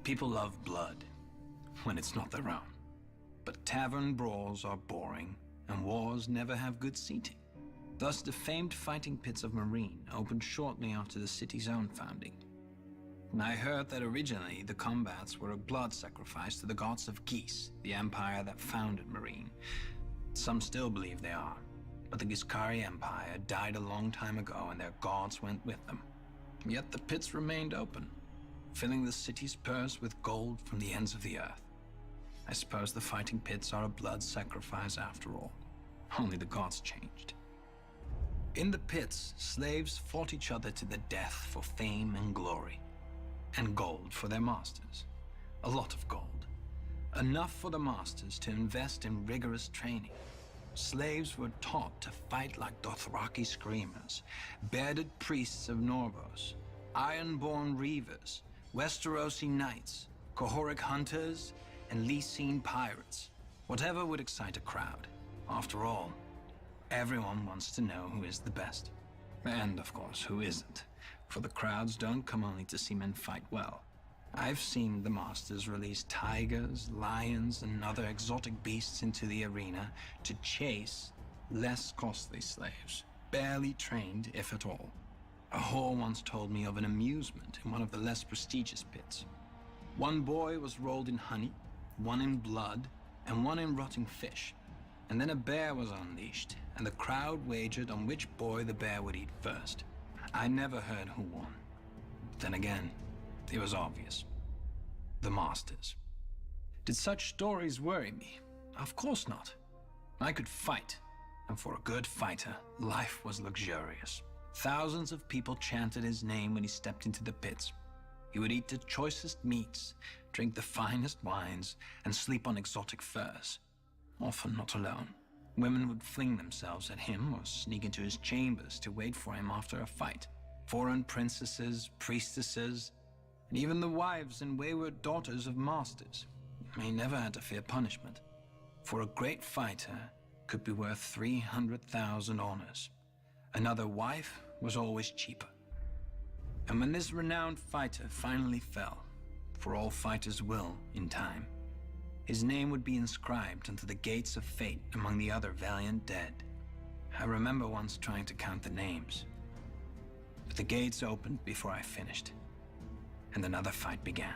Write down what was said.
People love blood when it's not their own. But tavern brawls are boring, and wars never have good seating. Thus, the famed fighting pits of Meereen opened shortly after the city's own founding. And I heard that originally the combats were a blood sacrifice to the gods of Geese, the empire that founded Meereen. Some still believe they are, but the Giscari Empire died a long time ago and their gods went with them. Yet the pits remained open, filling the city's purse with gold from the ends of the earth. I suppose the fighting pits are a blood sacrifice after all. Only the gods changed. In the pits, slaves fought each other to the death for fame and glory. And gold for their masters. A lot of gold. Enough for the masters to invest in rigorous training. Slaves were taught to fight like Dothraki screamers, bearded priests of Norvos, iron-born reavers, Westerosi knights, Cohoric hunters, and Lysine pirates. Whatever would excite a crowd. After all, everyone wants to know who is the best. And, of course, who isn't. For the crowds don't come only to see men fight well. I've seen the masters release tigers, lions, and other exotic beasts into the arena to chase less costly slaves, barely trained, if at all. A whore once told me of an amusement in one of the less prestigious pits. One boy was rolled in honey, one in blood, and one in rotting fish. And then a bear was unleashed, and the crowd wagered on which boy the bear would eat first. I never heard who won. But then again, it was obvious. The masters. Did such stories worry me? Of course not. I could fight, and for a good fighter, life was luxurious. Thousands of people chanted his name when he stepped into the pits. He would eat the choicest meats, drink the finest wines, and sleep on exotic furs. Often not alone. Women would fling themselves at him or sneak into his chambers to wait for him after a fight. Foreign princesses, priestesses, and even the wives and wayward daughters of masters. He never had to fear punishment. For a great fighter could be worth 300,000 honors. Another wife was always cheaper. And when this renowned fighter finally fell, for all fighters will in time, his name would be inscribed onto the gates of fate among the other valiant dead. I remember once trying to count the names, but the gates opened before I finished, and another fight began.